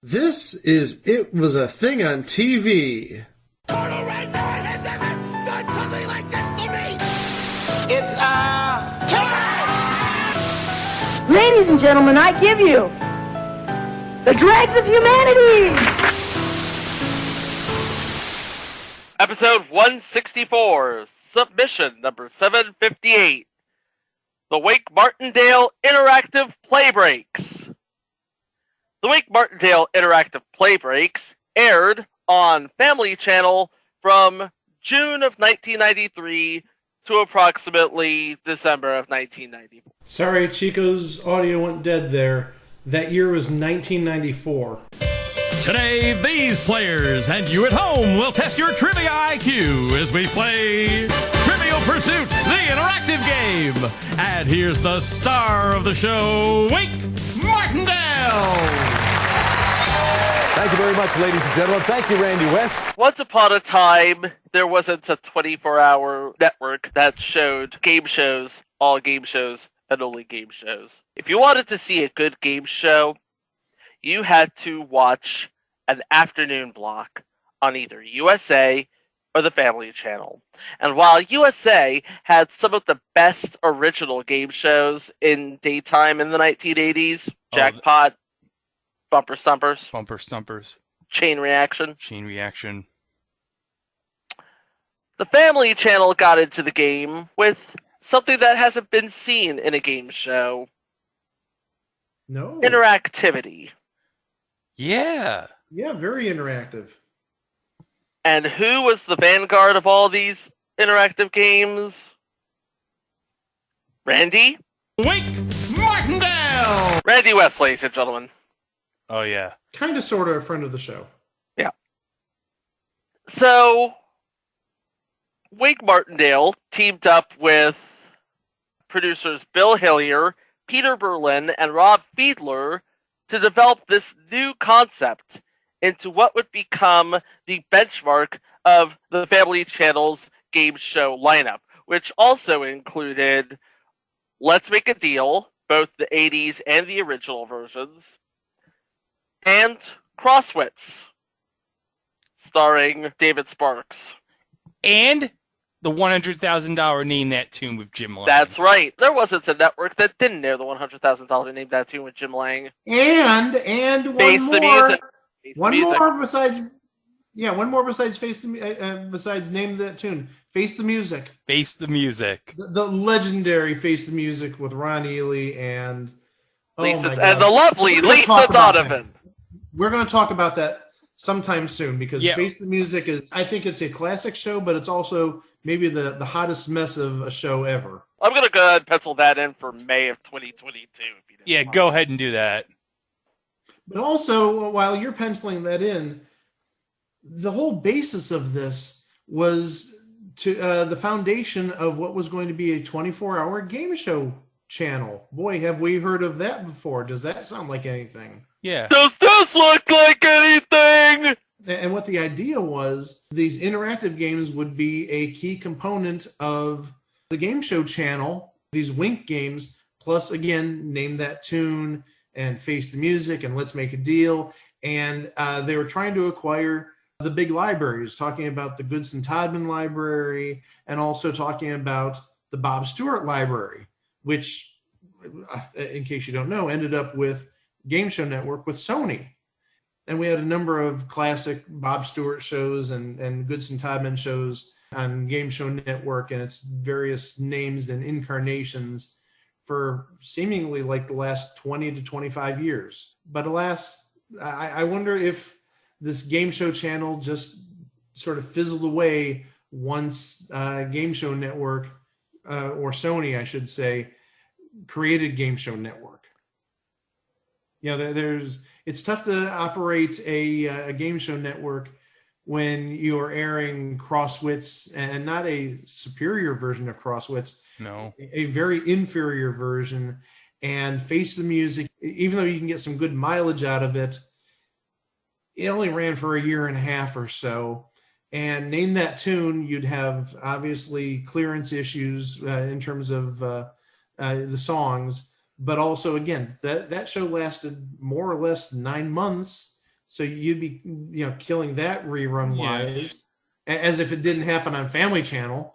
This is It Was a Thing on TV. Total Red Man has ever done something like this to me! It's, time! Ladies and gentlemen, I give you the dregs of humanity! Episode 164, submission number 758. The Wink Martindale Interactive Playbreaks. The Wink Martindale Interactive Playbreaks aired on Family Channel from June of 1993 to approximately December of 1994. Sorry, Chico's audio went dead there. That year was 1994. Today, these players and you at home will test your trivia IQ as we play Trivial Pursuit, the interactive game. And here's the star of the show, Wink Martindale. Thank you very much, ladies and gentlemen. Thank you, Randy West. Once upon a time, there wasn't a 24-hour network that showed game shows, all game shows, and only game shows. If you wanted to see a good game show, you had to watch an afternoon block on either USA or the Family Channel. And while USA had some of the best original game shows in daytime in the 1980s, Jackpot, Bumper Stumpers, Chain Reaction, the Family Channel got into the game with something that hasn't been seen in a game show. No. Interactivity. Yeah. Yeah, very interactive. And who was the vanguard of all these interactive games? Randy? Wink Martindale! Randy West, ladies and gentlemen. Oh, yeah. Kind of, sort of a friend of the show. Yeah. So, Wink Martindale teamed up with producers Bill Hillier, Peter Berlin, and Rob Fiedler to develop this new concept into what would become the benchmark of the Family Channel's game show lineup, which also included Let's Make a Deal, both the 80s and the original versions, and Crosswits, starring David Sparks. And the $100,000 Name That Tune with Jim Lang. That's right. There wasn't a network that didn't air the $100,000 Name That Tune with Jim Lang. And Face one the more. music. One more besides besides Name That Tune. Face the Music. Face the Music. The legendary Face the Music with Ron Ely and Lisa, and the lovely Lisa Donovan. We're going to talk about that sometime soon because Face the Music is, I think it's a classic show, but it's also maybe the hottest mess of a show ever. I'm going to go ahead and pencil that in for May of 2022. Yeah, go ahead and do that. But also, while you're penciling that in, the whole basis of this was to the foundation of what was going to be a 24-hour game show channel. Boy, have we heard of that before. Does that sound like anything? Yeah. Does this look like anything? And what the idea was, these interactive games would be a key component of the game show channel, these Wink games, plus, again, Name That Tune and Face the Music and Let's Make a Deal. And they were trying to acquire the big libraries, talking about the Goodson Todman Library and also talking about the Bob Stewart Library, which, in case you don't know, ended up with Game Show Network with Sony. And we had a number of classic Bob Stewart shows and Goodson Todman shows on Game Show Network and its various names and incarnations for seemingly like the last 20 to 25 years. But alas, I wonder if this game show channel just sort of fizzled away once Game Show Network, or Sony, I should say, created Game Show Network. You know, it's tough to operate a game show network when you are airing Crosswits, and not a superior version of Crosswits. No. A very inferior version. And Face the Music, even though you can get some good mileage out of it, it only ran for a year and a half or so. And Name That Tune, you'd have obviously clearance issues in terms of the songs. But also, again, that show lasted more or less 9 months So you'd be, killing that rerun wise, as if it didn't happen on Family Channel.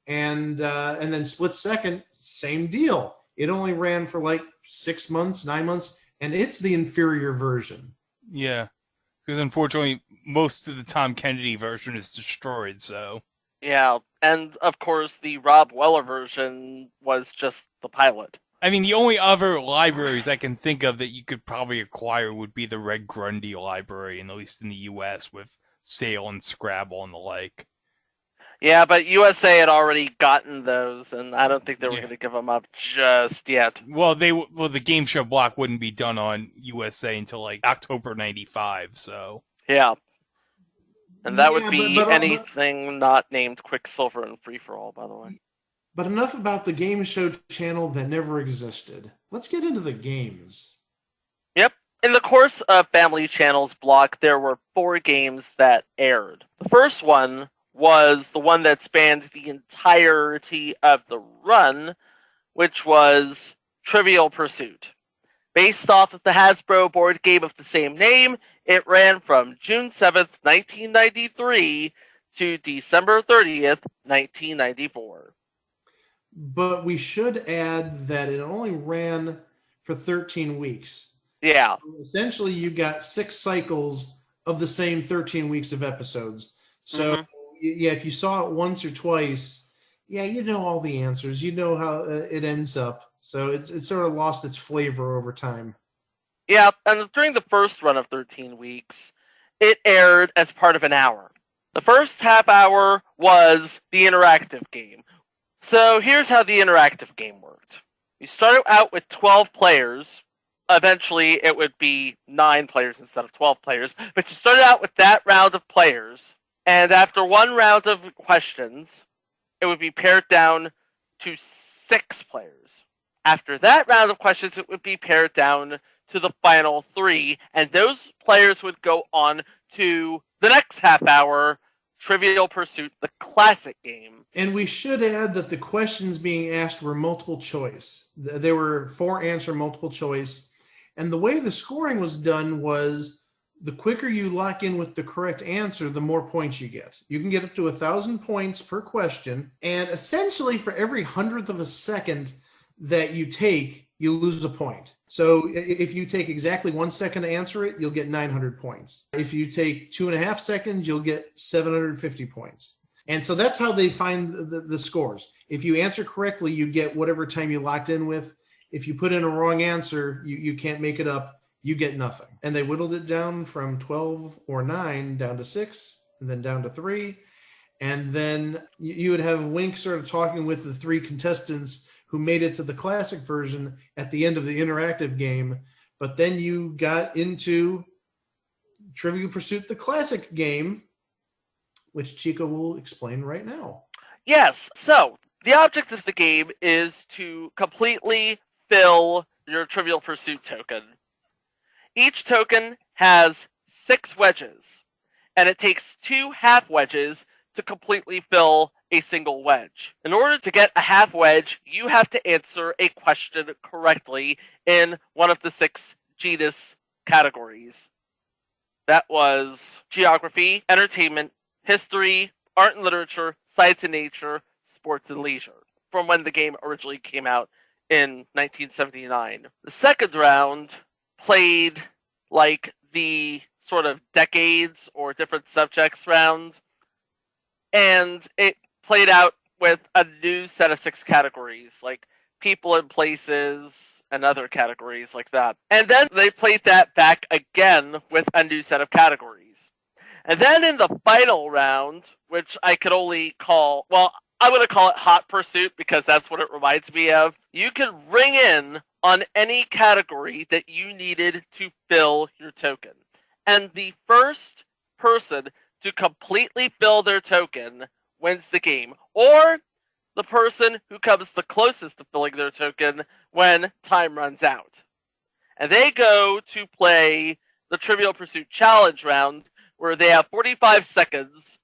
And then Split Second, same deal. It only ran for like 6 months, 9 months, and it's the inferior version. Yeah, because unfortunately, most of the Tom Kennedy version is destroyed. So Yeah, and of course, the Rob Weller version was just the pilot. I mean, the only other libraries I can think of that you could probably acquire would be the Red Grundy library, and at least in the U.S. with Sail and Scrabble and the like. Yeah, but USA had already gotten those, and I don't think they were going to give them up just yet. Well, the game show block wouldn't be done on USA until like October '95. So yeah, and that would be anything not named Quicksilver and Free for All, by the way. But enough about the game show channel that never existed. Let's get into the games. Yep. In the course of Family Channel's block, there were 4 games that aired. The first one was the one that spanned the entirety of the run, which was Trivial Pursuit. Based off of the Hasbro board game of the same name, it ran from June 7th, 1993 to December 30th, 1994. But we should add that it only ran for 13 weeks. Yeah. So essentially, you got 6 cycles of the same 13 weeks of episodes. So, if you saw it once or twice, you know all the answers. You know how it ends up. So it's sort of lost its flavor over time. Yeah, and during the first run of 13 weeks, it aired as part of an hour. The first half hour was the interactive game. So here's how the interactive game worked. You started out with 12 players. Eventually, it would be 9 players instead of 12 players. But you started out with that round of players. And after one round of questions, it would be pared down to 6 players. After that round of questions, it would be pared down to the final 3. And those players would go on to the next half hour, Trivial Pursuit, the classic game. And we should add that the questions being asked were multiple choice. They were 4-answer multiple choice. And the way the scoring was done was the quicker you lock in with the correct answer, the more points you get. You can get up to 1,000 points per question. And essentially, for every 100th of a second that you take, you lose a point. So if you take exactly 1 second to answer it, you'll get 900 points. If you take 2.5 seconds, you'll get 750 points. And so that's how they find the scores. If you answer correctly, you get whatever time you locked in with. If you put in a wrong answer, you can't make it up. You get nothing. And they whittled it down from 12 or 9 down to 6, and then down to 3. And then you would have Wink sort of talking with the 3 contestants who made it to the classic version at the end of the interactive game. But then you got into Trivial Pursuit, the classic game, which Chico will explain right now. Yes. So the object of the game is to completely fill your Trivial Pursuit token. Each token has 6 wedges, and it takes 2 half wedges to completely fill a single wedge. In order to get a half wedge, you have to answer a question correctly in one of the 6 genus categories. That was geography, entertainment, history, art and literature, science and nature, sports and leisure, from when the game originally came out in 1979. The second round played like the sort of decades or different subjects round, and it played out with a new set of 6 categories, like people and places and other categories like that. And then they played that back again with a new set of categories. And then in the final round, which I could only call, well, I'm going to call it Hot Pursuit because that's what it reminds me of. You could ring in on any category that you needed to fill your token. And the first person to completely fill their token wins the game. Or the person who comes the closest to filling their token when time runs out. And they go to play the Trivial Pursuit Challenge round, where they have 45 seconds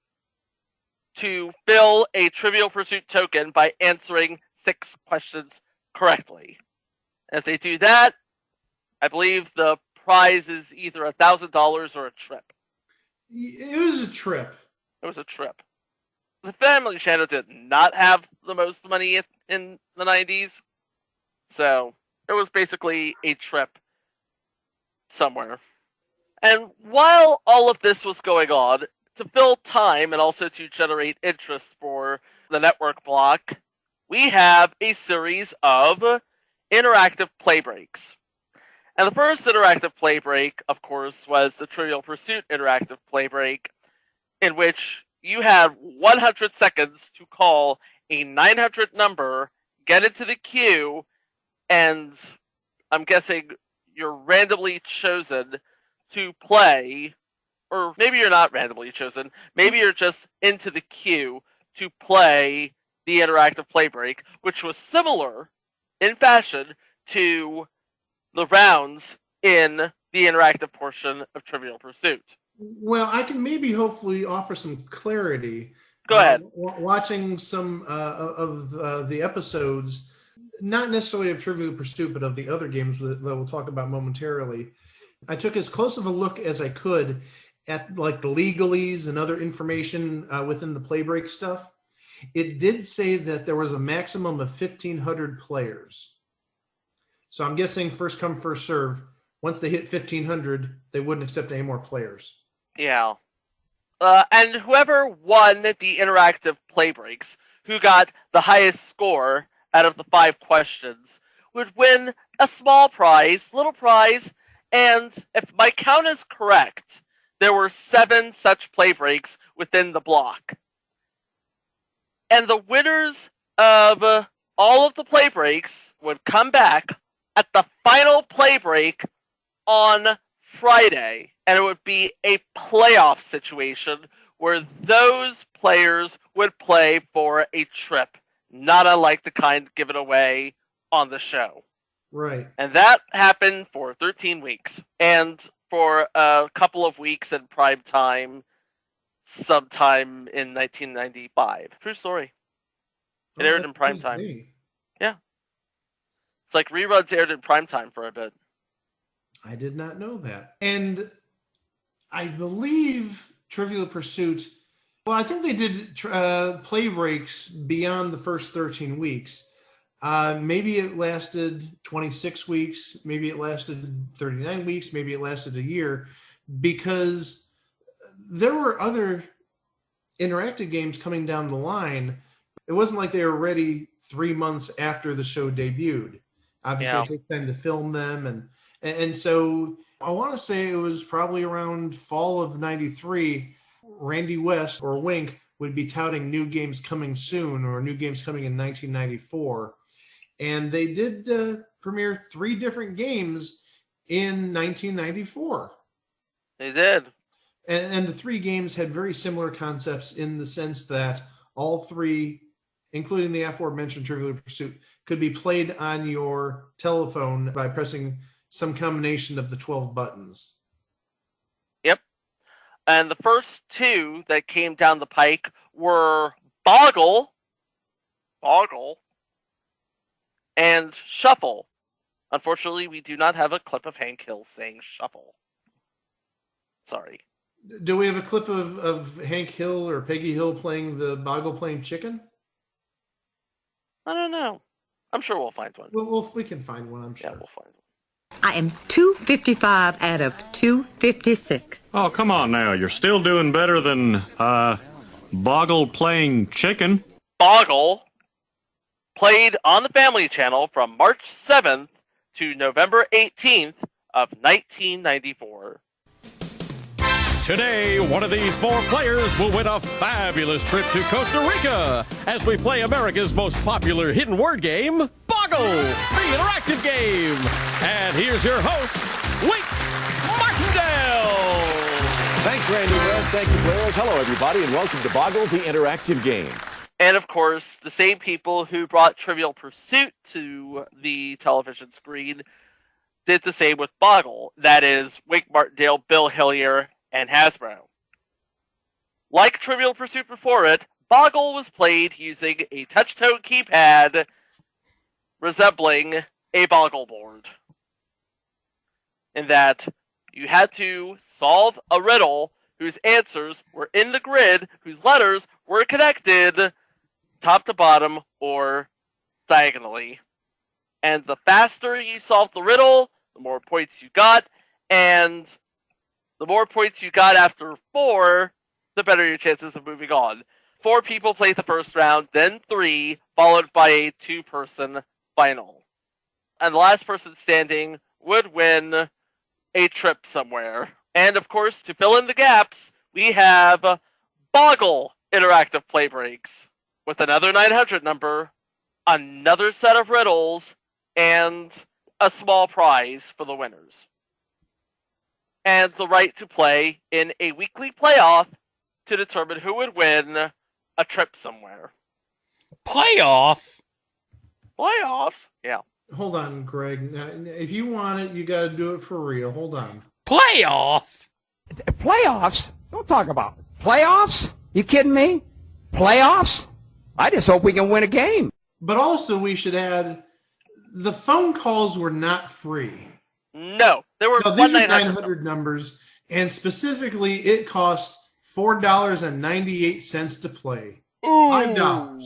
to fill a Trivial Pursuit token by answering 6 questions correctly. And if they do that, I believe the prize is either $1,000 or a trip. It was a trip. It was a trip. The Family Channel did not have the most money in the 90s, so it was basically a trip somewhere. And while all of this was going on, to fill time and also to generate interest for the network block, we have a series of interactive play breaks. And the first interactive play break, of course, was the Trivial Pursuit interactive play break, in which you had 100 seconds to call a 900 number, get into the queue, and I'm guessing you're randomly chosen to play, or maybe you're not randomly chosen, maybe you're just into the queue to play the interactive play break, which was similar in fashion to the rounds in the interactive portion of Trivial Pursuit. Well, I can maybe hopefully offer some clarity. Go ahead. Watching some of the episodes, not necessarily of Trivial Pursuit, but of the other games that we'll talk about momentarily, I took as close of a look as I could at like the legalese and other information within the Playbreak stuff. It did say that there was a maximum of 1,500 players. So I'm guessing first come, first serve. Once they hit 1,500, they wouldn't accept any more players. Yeah. And whoever won the interactive play breaks, who got the highest score out of the 5 questions, would win a small prize, little prize, and if my count is correct, there were 7 such play breaks within the block. And the winners of all of the play breaks would come back at the final play break on Friday, and it would be a playoff situation where those players would play for a trip, not unlike the kind given away on the show. Right. And that happened for 13 weeks, and for a couple of weeks in prime time, sometime in 1995. True story. It aired in prime time. Yeah. It's like reruns aired in prime time for a bit. I did not know that. And I believe Trivial Pursuit, well, I think they did play breaks beyond the first 13 weeks. Maybe it lasted 26 weeks. Maybe it lasted 39 weeks. Maybe it lasted a year, because there were other interactive games coming down the line. It wasn't like they were ready 3 months after the show debuted. Obviously, it takes time to film them. And so I want to say it was probably around fall of 93, Randy West or Wink would be touting new games coming soon, or new games coming in 1994. And they did premiere 3 different games in 1994. They did. And the 3 games had very similar concepts in the sense that all 3, including the aforementioned Trivial Pursuit, could be played on your telephone by pressing some combination of the 12 buttons. Yep. And the first 2 that came down the pike were Boggle, and Shuffle. Unfortunately, we do not have a clip of Hank Hill saying Shuffle. Sorry. Do we have a clip of Hank Hill or Peggy Hill playing the Boggle playing chicken? I don't know. I'm sure we'll find one. Well, we can find one, I'm sure. Yeah, we'll find one. I am 255 out of 256. Oh, come on now. You're still doing better than Boggle playing chicken. Boggle played on the Family Channel from March 7th to November 18th of 1994. Today, one of these 4 players will win a fabulous trip to Costa Rica as we play America's most popular hidden word game, Boggle, the interactive game. And here's your host, Wink Martindale. Thanks, Randy West. Thank you, players. Hello, everybody, and welcome to Boggle, the interactive game. And of course, the same people who brought Trivial Pursuit to the television screen did the same with Boggle. That is, Wink Martindale, Bill Hillier, and Hasbro. Like Trivial Pursuit before it, Boggle was played using a touch-tone keypad resembling a Boggle board. in that you had to solve a riddle whose answers were in the grid, whose letters were connected top to bottom or diagonally. And the faster you solved the riddle, the more points you got, and the more points you got after 4, the better your chances of moving on. 4 people played the first round, then 3, followed by a 2-person final. And the last person standing would win a trip somewhere. And of course, to fill in the gaps, we have Boggle interactive play breaks with another 900 number, another set of riddles, and a small prize for the winners. And the right to play in a weekly playoff to determine who would win a trip somewhere. Playoff? Playoffs? Yeah. Hold on, Greg. Now, if you want it, you got to do it for real. Hold on. Playoff? Playoffs? Don't talk about it. Playoffs? You kidding me? Playoffs? I just hope we can win a game. But also, we should add, the phone calls were not free. No, there were these are 900 numbers, and specifically, it cost $4.98 to play. $5.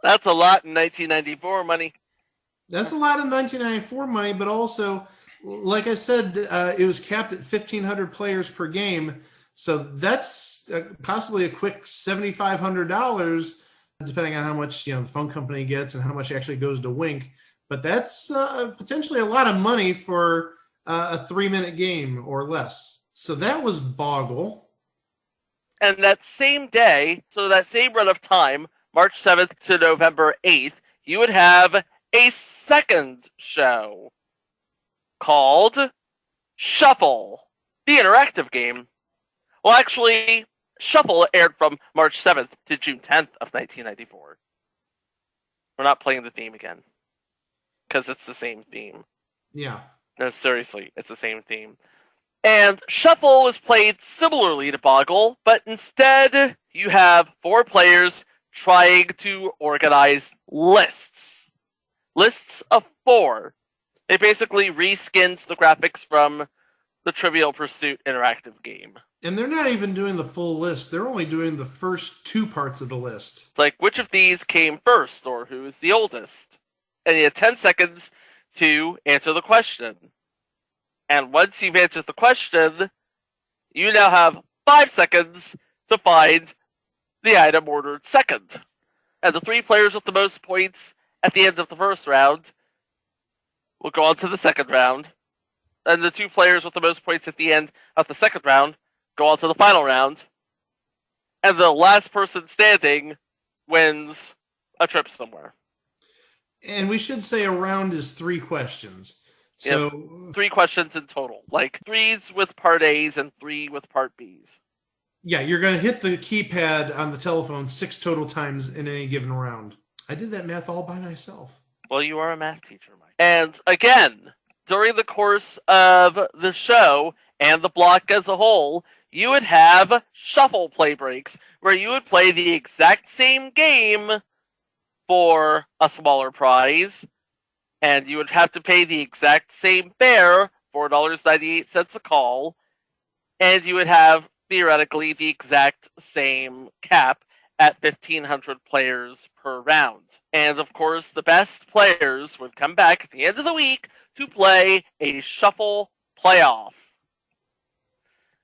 That's a lot in 1994 money. That's a lot in 1994 money, but also, like I said, it was capped at 1,500 players per game. So that's possibly a quick $7,500, depending on how much the phone company gets and how much actually goes to Wink. But that's potentially a lot of money for a 3-minute game or less. So that was Boggle. And that same day, so that same run of time, March 7th to November 8th, you would have a second show called Shuffle, the interactive game. Well, actually, Shuffle aired from March 7th to June 10th of 1994. We're not playing the theme again, because it's the same theme. Yeah. No, seriously, it's the same theme. And Shuffle was played similarly to Boggle, but instead you have 4 players trying to organize lists. Lists of 4. It basically reskins the graphics from the Trivial Pursuit interactive game. And they're not even doing the full list. They're only doing the first 2 parts of the list. It's like, which of these came first, or who is the oldest? And you have 10 seconds to answer the question. And once you've answered the question, you now have 5 seconds to find the item ordered second. And the 3 players with the most points at the end of the first round will go on to the second round. And the 2 players with the most points at the end of the second round go on to the final round. And the last person standing wins a trip somewhere. And we should say a round is 3 questions. So yep. 3 questions in total. Like 3s with part A's and 3 with part B's. Yeah, you're going to hit the keypad on the telephone 6 total times in any given round. I did that math all by myself. Well, you are a math teacher, Mike. And again, during the course of the show and the block as a whole, you would have shuffle play breaks where you would play the exact same game for a smaller prize, and you would have to pay the exact same fare, $4.98 a call, and you would have, theoretically, the exact same cap at 1,500 players per round. And, of course, the best players would come back at the end of the week to play a shuffle playoff,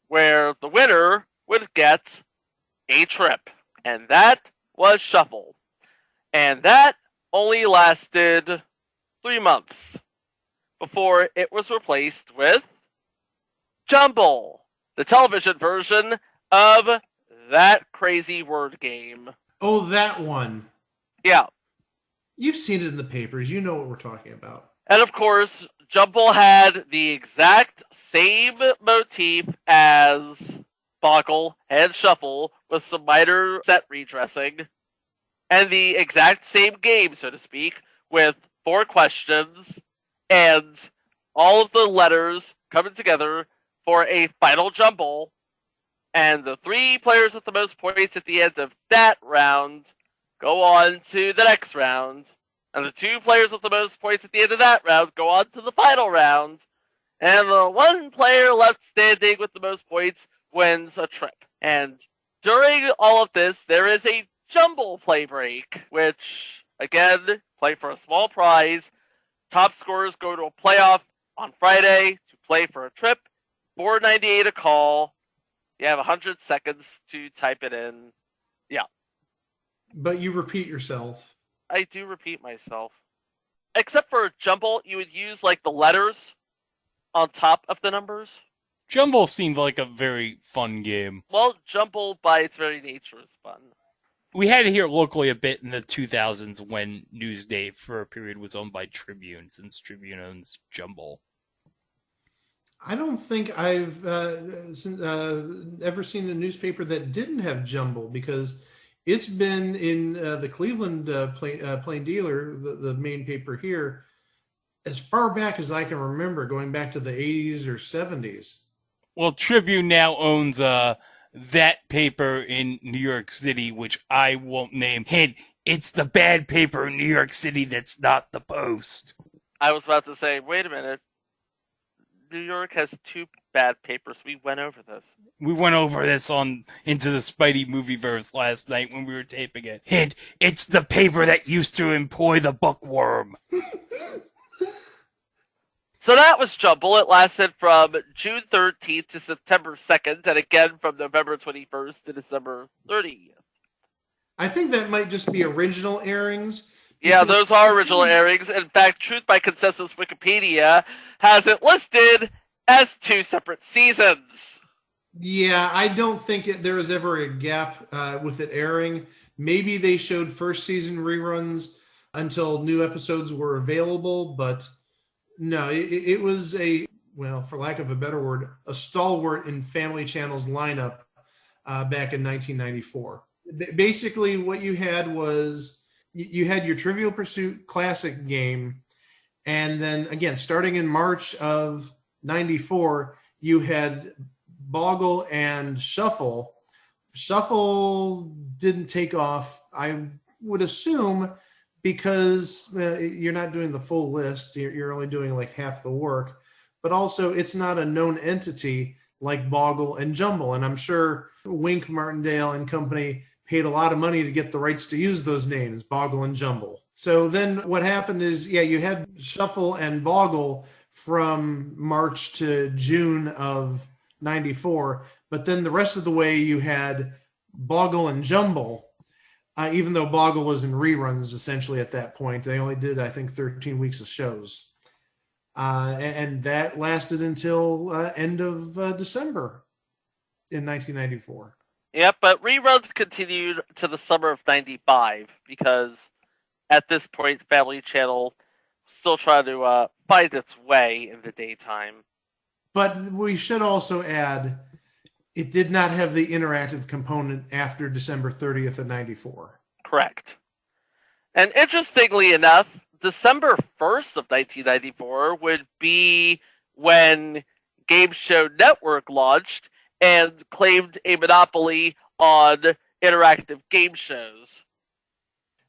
where the winner would get a trip. And that was Shuffle. And that only lasted 3 months before it was replaced with Jumble, the television version of that crazy word game. Oh, that one. Yeah. You've seen it in the papers. You know what we're talking about. And of course, Jumble had the exact same motif as Boggle and Shuffle with some minor set redressing. And the exact same game, so to speak, with 4 questions and all of the letters coming together for a final jumble. And the 3 players with the most points at the end of that round go on to the next round. And the 2 players with the most points at the end of that round go on to the final round. And the one player left standing with the most points wins a trip. And during all of this, there is a jumble play break, which, again, play for a small prize. Top scorers go to a playoff on Friday to play for a trip. $4.98 a call. You have 100 seconds to type it in. Yeah. But you repeat yourself. I do repeat myself. Except for jumble, you would use like the letters on top of the numbers. Jumble seemed like a very fun game. Well, jumble by its very nature is fun. We had it here locally a bit in the 2000s when Newsday for a period was owned by Tribune, since Tribune owns Jumble. I don't think I've ever seen a newspaper that didn't have Jumble, because it's been in the Cleveland Plain Dealer, the main paper here, as far back as I can remember, going back to the 80s or 70s. Well, Tribune now owns that paper in New York City, which I won't name. Hint, it's the bad paper in New York City that's not the Post. I was about to say, wait a minute. New York has two bad papers. We went over this. We went over this on Into the Spidey Movieverse last night when we were taping it. Hint, it's the paper that used to employ the bookworm. So that was Jumble. It lasted from June 13th to September 2nd, and again from November 21st to December 30th. I think that might just be original airings. Yeah, those are original airings. In fact, Truth by Consensus Wikipedia has it listed as 2 separate seasons. Yeah, I don't think there was ever a gap with it airing. Maybe they showed first season reruns until new episodes were available, but no, it was for lack of a better word, a stalwart in Family Channel's lineup back in 1994. Basically, what you had was you had your Trivial Pursuit Classic game, and then again, starting in March of 94, you had Boggle and Shuffle. Shuffle didn't take off, I would assume, because you're not doing the full list. You're only doing like half the work. But also, it's not a known entity like Boggle and Jumble. And I'm sure Wink Martindale and company paid a lot of money to get the rights to use those names, Boggle and Jumble. So then what happened is, you had Shuffle and Boggle from March to June of 94. But then the rest of the way you had Boggle and Jumble, even though Boggle was in reruns essentially at that point. They only did, I think, 13 weeks of shows. And that lasted until end of December in 1994. Yep, but reruns continued to the summer of 95 because at this point, Family Channel still trying to find its way in the daytime. But we should also add, it did not have the interactive component after December 30th of 94. Correct. And interestingly enough, December 1st of 1994 would be when Game Show Network launched and claimed a monopoly on interactive game shows.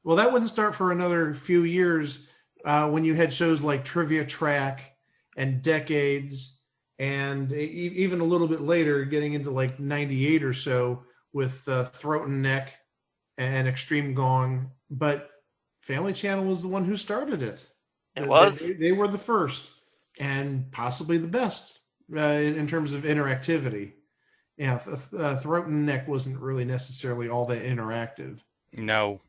Well, that wouldn't start for another few years when you had shows like Trivia Track and Decades, and even a little bit later, getting into like 98 or so with Throat and Neck and Extreme Gong. But Family Channel was the one who started it. It was. They were the first and possibly the best in terms of interactivity. Yeah, Throat and Neck wasn't really necessarily all that interactive. No.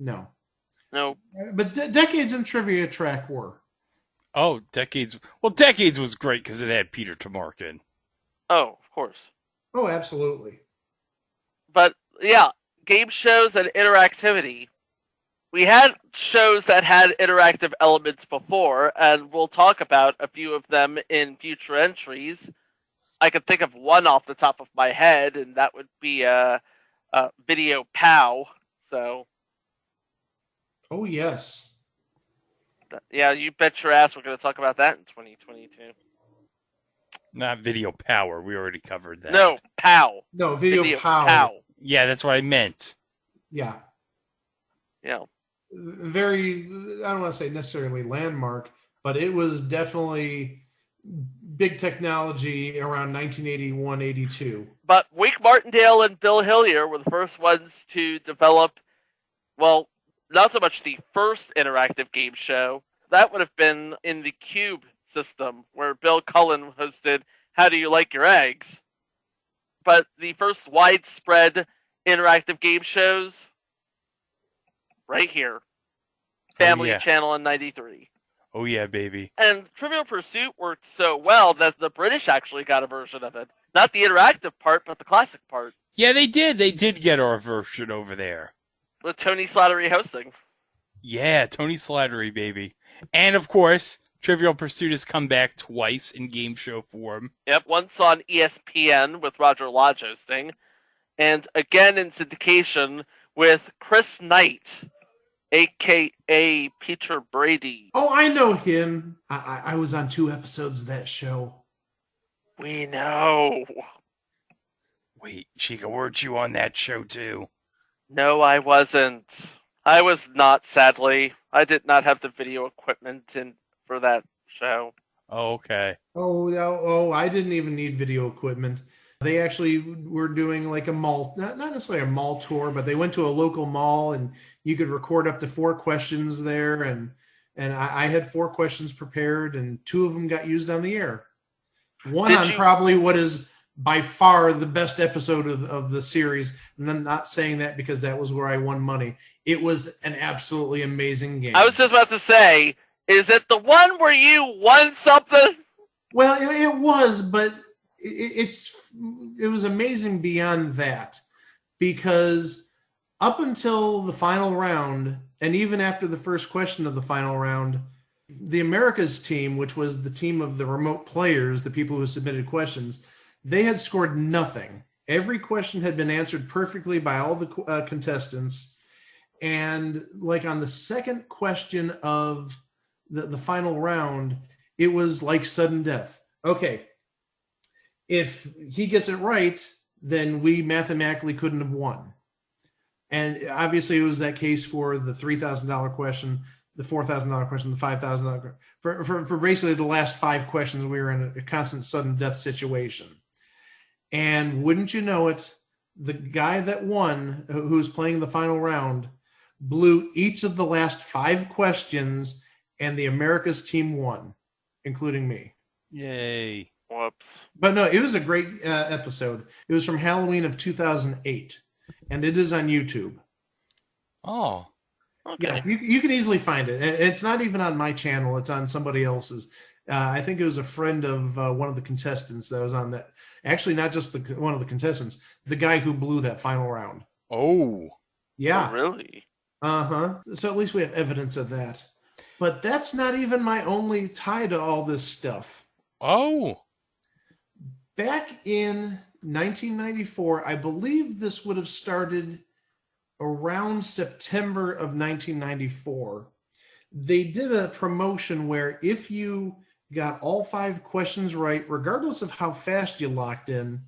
But Decades and Trivia Track were. Oh, Decades. Well, Decades was great because it had Peter Tamarkin. Oh, of course. Oh, absolutely. But, yeah, game shows and interactivity. We had shows that had interactive elements before, and we'll talk about a few of them in future entries. I could think of one off the top of my head, and that would be Video Pow. So. Oh, yes. Yeah, you bet your ass we're going to talk about that in 2022. Not Video Power. We already covered that. No, Pow. No, Video Pow. Yeah, that's what I meant. Yeah. Yeah. Very, I don't want to say necessarily landmark, but it was definitely big technology around 1981, 82. But Wink Martindale and Bill Hillier were the first ones to develop, well, not so much the first interactive game show. That would have been in the Cube system, where Bill Cullen hosted How Do You Like Your Eggs? But the first widespread interactive game shows, right here. Family Channel in 93. Oh, yeah, baby. And Trivial Pursuit worked so well that the British actually got a version of it. Not the interactive part, but the classic part. Yeah, they did. They did get our version over there. With Tony Slattery hosting. Yeah, Tony Slattery, baby. And, of course, Trivial Pursuit has come back twice in game show form. Yep, once on ESPN with Roger Lodge hosting, and again in syndication with Chris Knight, a.k.a. Peter Brady. Oh, I know him. I was on 2 episodes of that show. We know. Wait, Chica, weren't you on that show, too? No, I wasn't. I was not, sadly. I did not have the video equipment for that show. Oh, okay. Oh, I didn't even need video equipment. They actually were doing like a mall, not necessarily a mall tour, but they went to a local mall and you could record up to 4 questions there. And I had 4 questions prepared and 2 of them got used on the air. One on probably what is by far the best episode of the series. And I'm not saying that because that was where I won money. It was an absolutely amazing game. I was just about to say, is it the one where you won something? Well, it was, but it was amazing beyond that, because up until the final round, and even after the first question of the final round, the Americas team, which was the team of the remote players, the people who submitted questions, they had scored nothing. Every question had been answered perfectly by all the contestants. And like on the second question of the final round, it was like sudden death. Okay, if he gets it right, then we mathematically couldn't have won. And obviously it was that case for the $3,000 question, the $4,000 question, the $5,000. For basically the last 5 questions, we were in a constant sudden death situation. And wouldn't you know it, the guy that won, who's playing the final round, blew each of the last 5 questions, and the Americas team won, including me. Yay. Whoops. But no, it was a great episode. It was from Halloween of 2008, and it is on YouTube. Oh. Okay. Yeah, you can easily find it. It's not even on my channel. It's on somebody else's. I think it was a friend of one of the contestants that was on that. Actually, not just one of the contestants, the guy who blew that final round. Oh. Yeah. Oh, really? Uh-huh. So at least we have evidence of that. But that's not even my only tie to all this stuff. Oh. Back in 1994, I believe this would have started around September of 1994. They did a promotion where if you got all 5 questions right, regardless of how fast you locked in,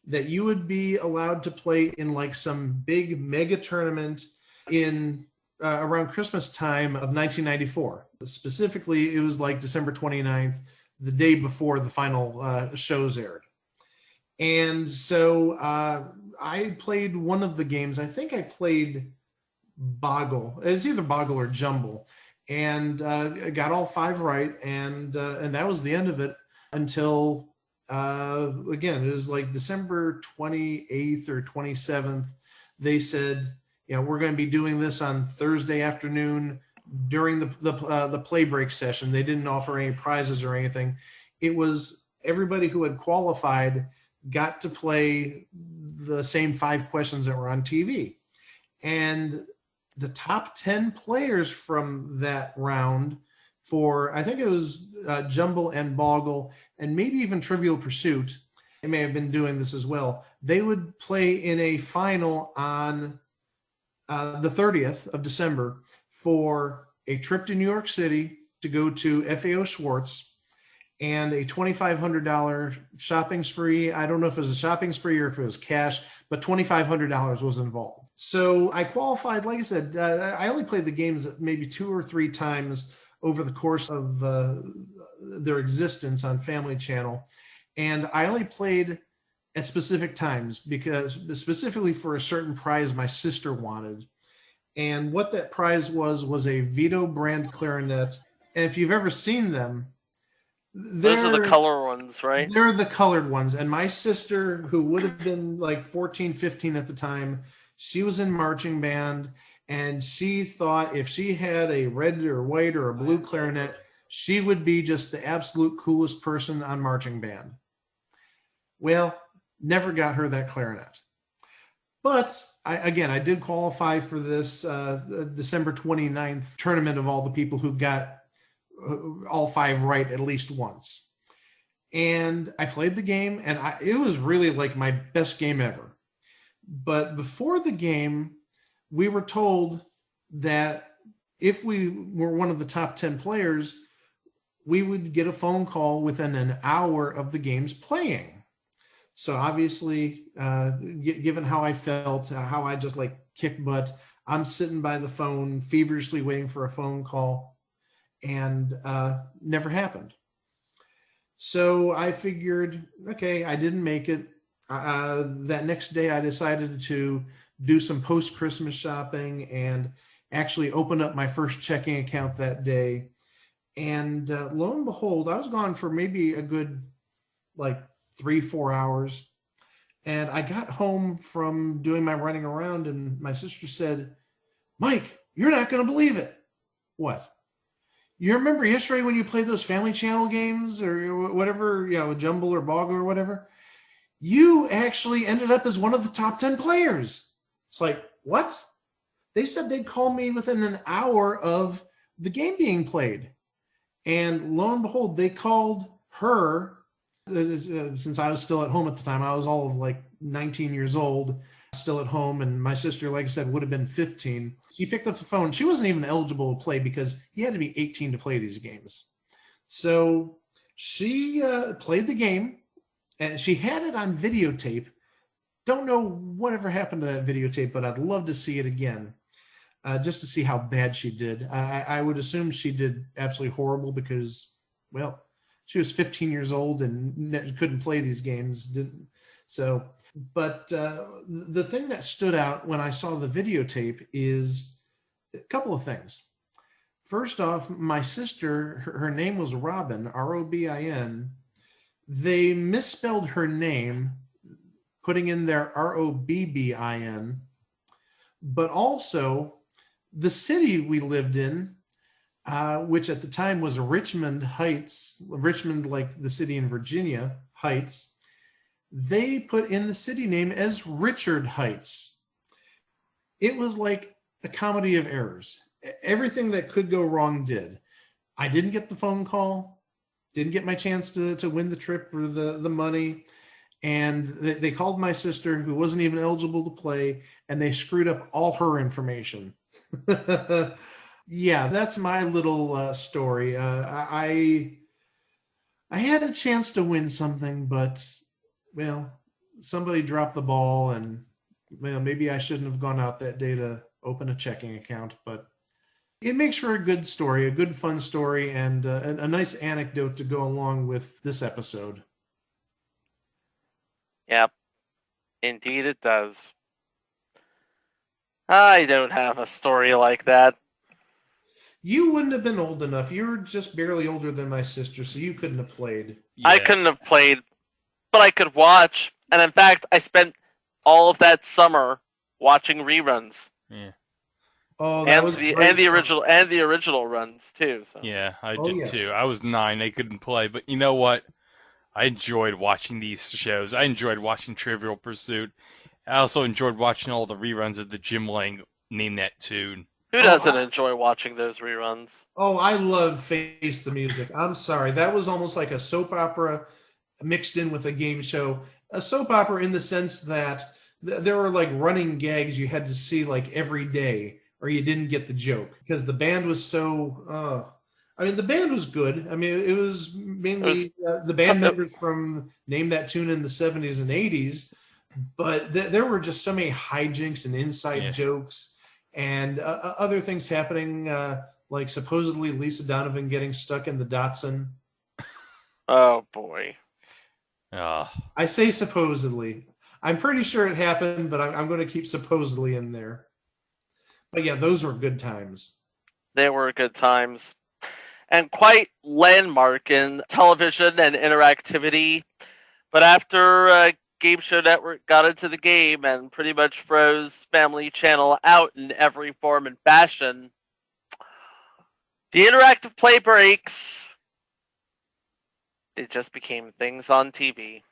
that you would be allowed to play in like some big mega tournament in around Christmas time of 1994. Specifically, it was like December 29th, the day before the final shows aired. And so I played one of the games. I think I played Boggle. It was either Boggle or Jumble. And got all 5 right. And that was the end of it until, again, it was like December 28th or 27th. They said, we're going to be doing this on Thursday afternoon during the Playbreak session. They didn't offer any prizes or anything. It was everybody who had qualified got to play the same 5 questions that were on TV. And the top 10 players from that round for, I think it was Jumble and Boggle, and maybe even Trivial Pursuit, they may have been doing this as well. They would play in a final on the 30th of December for a trip to New York City to go to FAO Schwartz and a $2,500 shopping spree. I don't know if it was a shopping spree or if it was cash, but $2,500 was involved. So I qualified, like I said, I only played the games maybe 2 or 3 times over the course of their existence on Family Channel. And I only played at specific times because specifically for a certain prize my sister wanted. And what that prize was a Vito brand clarinet. And if you've ever seen them, those are the color ones, right? They're the colored ones. And my sister, who would have been like 14, 15 at the time, she was in marching band. And she thought if she had a red or white or a blue clarinet, she would be just the absolute coolest person on marching band. Well, never got her that clarinet. But I did qualify for this December 29th tournament of all the people who got all 5 right at least once. And I played the game, and it was really like my best game ever. But before the game, we were told that if we were one of the top 10 players, we would get a phone call within an hour of the game's playing. So obviously, given how I felt, how I just like kicked butt, I'm sitting by the phone, feverishly waiting for a phone call, and never happened. So I figured, okay, I didn't make it. That next day, I decided to do some post-Christmas shopping and actually open up my first checking account that day. And lo and behold, I was gone for maybe a good 3-4 hours. And I got home from doing my running around, and my sister said, "Mike, you're not going to believe it." What? You remember yesterday when you played those Family Channel games or whatever, Jumble or Boggle or whatever? You actually ended up as one of the top 10 players. It's like, what? They said they'd call me within an hour of the game being played. And lo and behold, they called her, since I was still at home at the time. I was all of 19 years old, still at home. And my sister, like I said, would have been 15. She picked up the phone. She wasn't even eligible to play because you had to be 18 to play these games. So she played the game, and she had it on videotape. Don't know whatever happened to that videotape, but I'd love to see it again, just to see how bad she did. I would assume she did absolutely horrible because, well, she was 15 years old and couldn't play these games. But the thing that stood out when I saw the videotape is a couple of things. First off, my sister, her name was Robin, R-O-B-I-N. They misspelled her name, putting in their R-O-B-B-I-N. But also, the city we lived in, which at the time was Richmond Heights, Richmond like the city in Virginia, Heights, they put in the city name as Richard Heights. It was like a comedy of errors. Everything that could go wrong did. I didn't get the phone call, didn't get my chance to win the trip or the money. And they called my sister, who wasn't even eligible to play, and they screwed up all her information. Yeah, that's my little story. I had a chance to win something, but, well, somebody dropped the ball, and, well, maybe I shouldn't have gone out that day to open a checking account, but it makes for a good story, a good fun story, and a nice anecdote to go along with this episode. Yep, indeed it does. I don't have a story like that. You wouldn't have been old enough. You were just barely older than my sister, so you couldn't have played. Yeah. I couldn't have played, but I could watch. And in fact, I spent all of that summer watching reruns. Yeah. Oh, that was the original runs too. So. Yeah, I did too. I was 9. I couldn't play, but you know what? I enjoyed watching these shows. I enjoyed watching Trivial Pursuit. I also enjoyed watching all the reruns of the Jim Lang Name That Tune. Who doesn't enjoy watching those reruns? Oh, I love Face the Music. I'm sorry. That was almost like a soap opera mixed in with a game show. A soap opera in the sense that there were running gags you had to see every day or you didn't get the joke because the band was so... the band was good. It was mainly the band members from Name That Tune in the 70s and 80s, but there were just so many hijinks and inside jokes and other things happening. like supposedly Lisa Donovan getting stuck in the Datsun. Oh boy. I say supposedly. I'm pretty sure it happened, but I'm going to keep supposedly in there. But yeah, those were good times. They were good times. And quite landmark in television and interactivity. But after Game Show Network got into the game and pretty much froze Family Channel out in every form and fashion, the interactive play breaks, it just became things on TV.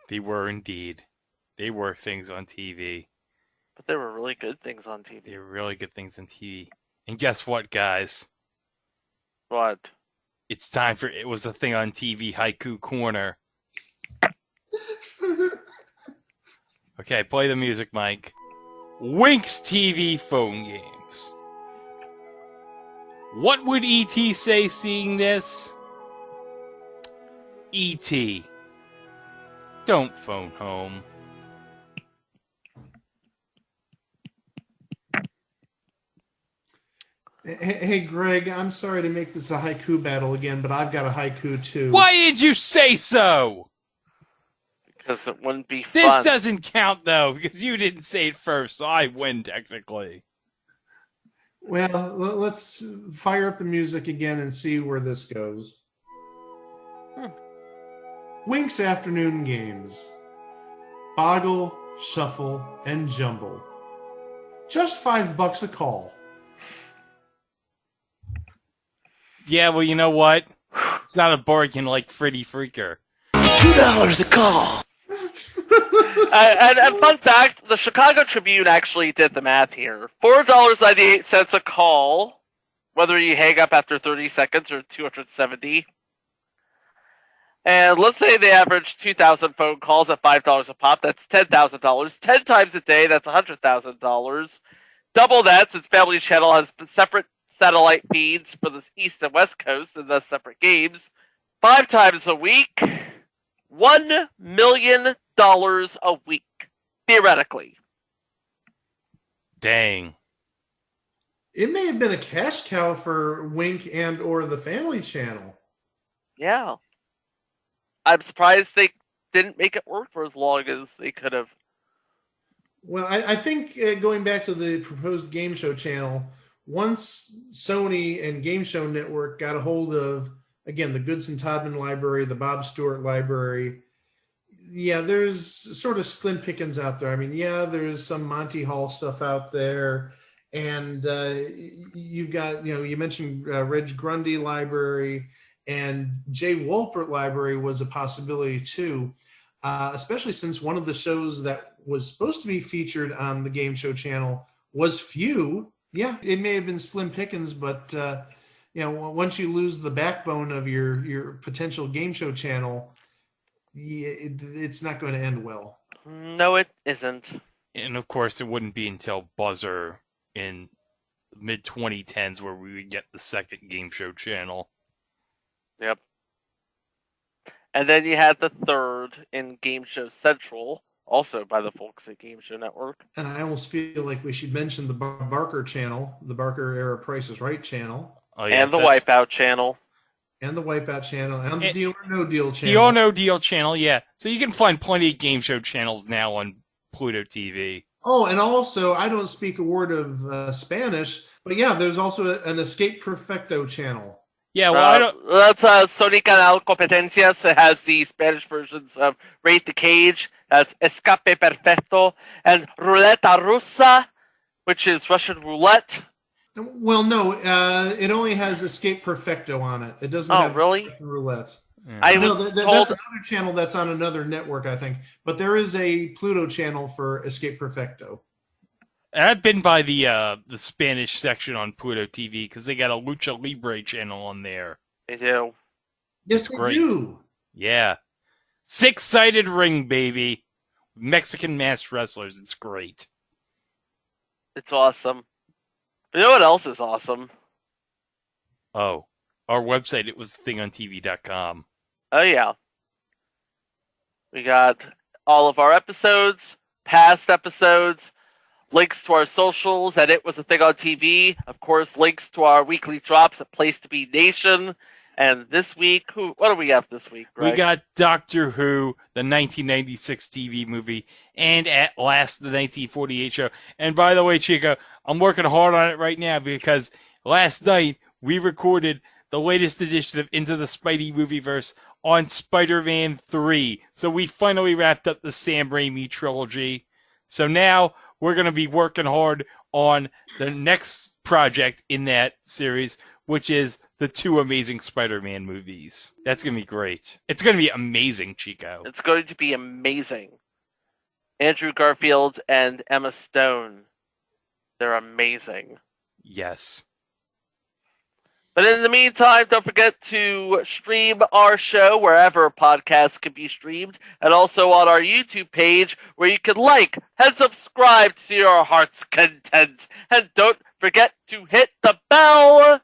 They were indeed. They were things on TV. But they were really good things on TV. They were really good things on TV. And guess what, guys? What? It's time for It Was a Thing on TV Haiku Corner. Okay, play the music, Mike. Wink's TV phone games. What would E.T. say seeing this? E.T. Don't phone home. Hey, Greg, I'm sorry to make this a haiku battle again, but I've got a haiku too. Why did you say so? Because it wouldn't be fun. This doesn't count, though, because you didn't say it first, so I win, technically. Well, let's fire up the music again and see where this goes. Wink's afternoon games. Boggle, Shuffle, and Jumble. Just $5 a call. Yeah, well, you know what? It's not a bargain like Freddy Freaker. $2 a call. And fun fact, the Chicago Tribune actually did the math here. $4.98 a call, whether you hang up after 30 seconds or 270. And let's say they average 2,000 phone calls at $5 a pop. That's $10,000. 10 times a day, that's $100,000. Double that, since Family Channel has separate satellite feeds for the East and West Coast and thus separate games. 5 times a week, $1 million a week, theoretically. Dang. It may have been a cash cow for Wink and or the Family Channel. Yeah. I'm surprised they didn't make it work for as long as they could have. Well, I think going back to the proposed game show channel, once Sony and Game Show Network got a hold of, again, the Goodson Todman library, the Bob Stewart library, yeah, there's sort of slim pickings out there. I mean, yeah, there's some Monty Hall stuff out there. And you've got, you mentioned Reg Grundy library, and Jay Wolpert library was a possibility too, especially since one of the shows that was supposed to be featured on the Game Show channel was Few. Yeah, it may have been slim pickings, but once you lose the backbone of your potential game show channel, it's not going to end well. No, it isn't. And of course, it wouldn't be until Buzzer in mid 2010s where we would get the second game show channel. Yep. And then you had the third in Game Show Central, also by the folks at Game Show Network. And I almost feel like we should mention the Barker channel, the Barker era Price is Right channel. Oh, yeah, and the Wipeout channel. And the Wipeout channel. And the Deal or No Deal channel. Deal or No Deal channel, yeah. So you can find plenty of game show channels now on Pluto TV. Oh, and also, I don't speak a word of Spanish, but yeah, there's also an Escape Perfecto channel. Yeah, well, that's Sony Canal Competencias. It has the Spanish versions of Rate the Cage, that's Escape Perfecto, and Ruleta Rusa, which is Russian roulette. Well, no, it only has Escape Perfecto on it. It doesn't have Russian roulette. Yeah. That's another channel that's on another network, I think. But there is a Pluto channel for Escape Perfecto. I've been by the Spanish section on Pluto TV because they got a Lucha Libre channel on there. They do. Yes, they do. Yeah. 6-sided ring, baby. Mexican masked wrestlers. It's great. It's awesome. You know what else is awesome? Oh. Our website, it was thingontv.com. Oh, yeah. We got all of our episodes, past episodes, links to our socials at It Was a Thing on TV. Of course, links to our weekly drops at Place to Be Nation. And this week, what do we have this week, Greg? We got Doctor Who, the 1996 TV movie, and At Last, the 1948 show. And by the way, Chico, I'm working hard on it right now because last night we recorded the latest edition of Into the Spidey Movieverse on Spider-Man 3. So we finally wrapped up the Sam Raimi trilogy. So now we're going to be working hard on the next project in that series, which is the 2 Amazing Spider-Man movies. That's going to be great. It's going to be amazing, Chico. It's going to be amazing. Andrew Garfield and Emma Stone. They're amazing. Yes. But in the meantime, don't forget to stream our show wherever podcasts can be streamed, and also on our YouTube page where you can like and subscribe to your heart's content. And don't forget to hit the bell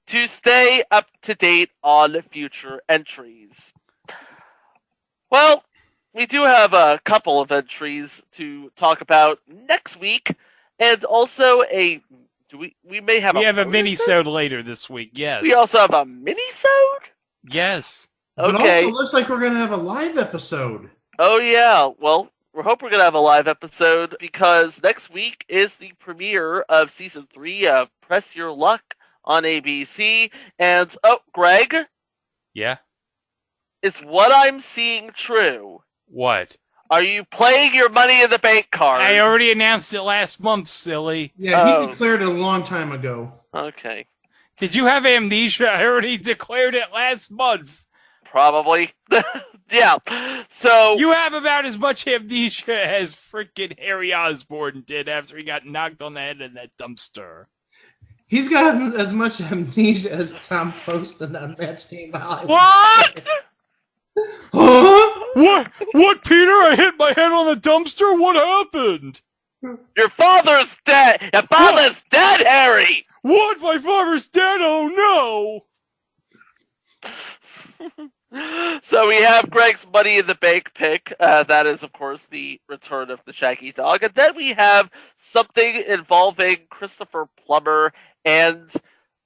to stay up to date on future entries. Well, we do have a couple of entries to talk about next week, and also we may have a mini-sode later this week, yes. We also have a mini-sode? Yes. Okay. But also looks like we're going to have a live episode. Oh, yeah. Well, we hope we're going to have a live episode because next week is the premiere of Season 3 of Press Your Luck on ABC. And, Greg? Yeah? Is what I'm seeing true? What? Are you playing your Money in the Bank card? I already announced it last month, silly. Yeah, he declared it a long time ago. Okay. Did you have amnesia? I already declared it last month. Probably. Yeah. So you have about as much amnesia as freaking Harry Osborn did after he got knocked on the head in that dumpster. He's got as much amnesia as Tom Poston on Match Game Hollywood. What? Huh? What, Peter? I hit my head on the dumpster? What happened? Your father's dead! Your father's dead, Harry! What? My father's dead? Oh, no! So we have Greg's Money in the Bank pick. That is, of course, the return of the Shaggy Dog. And then we have something involving Christopher Plummer and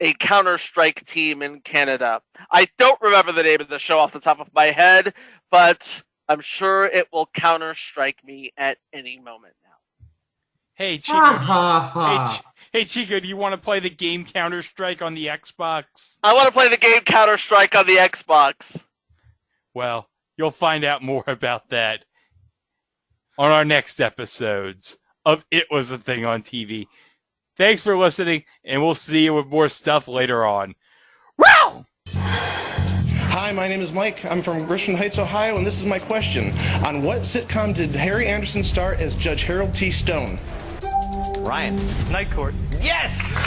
a Counter-Strike team in Canada. I don't remember the name of the show off the top of my head, but I'm sure it will Counter-Strike me at any moment now. Hey, Chico. Hey, Chico, do you want to play the game Counter-Strike on the Xbox? I want to play the game Counter-Strike on the Xbox. Well, you'll find out more about that on our next episodes of It Was a Thing on TV. Thanks for listening, and we'll see you with more stuff later on. Wow! Hi, my name is Mike. I'm from Richmond Heights, Ohio, and this is my question. On what sitcom did Harry Anderson star as Judge Harold T. Stone? Ryan. Night Court. Yes!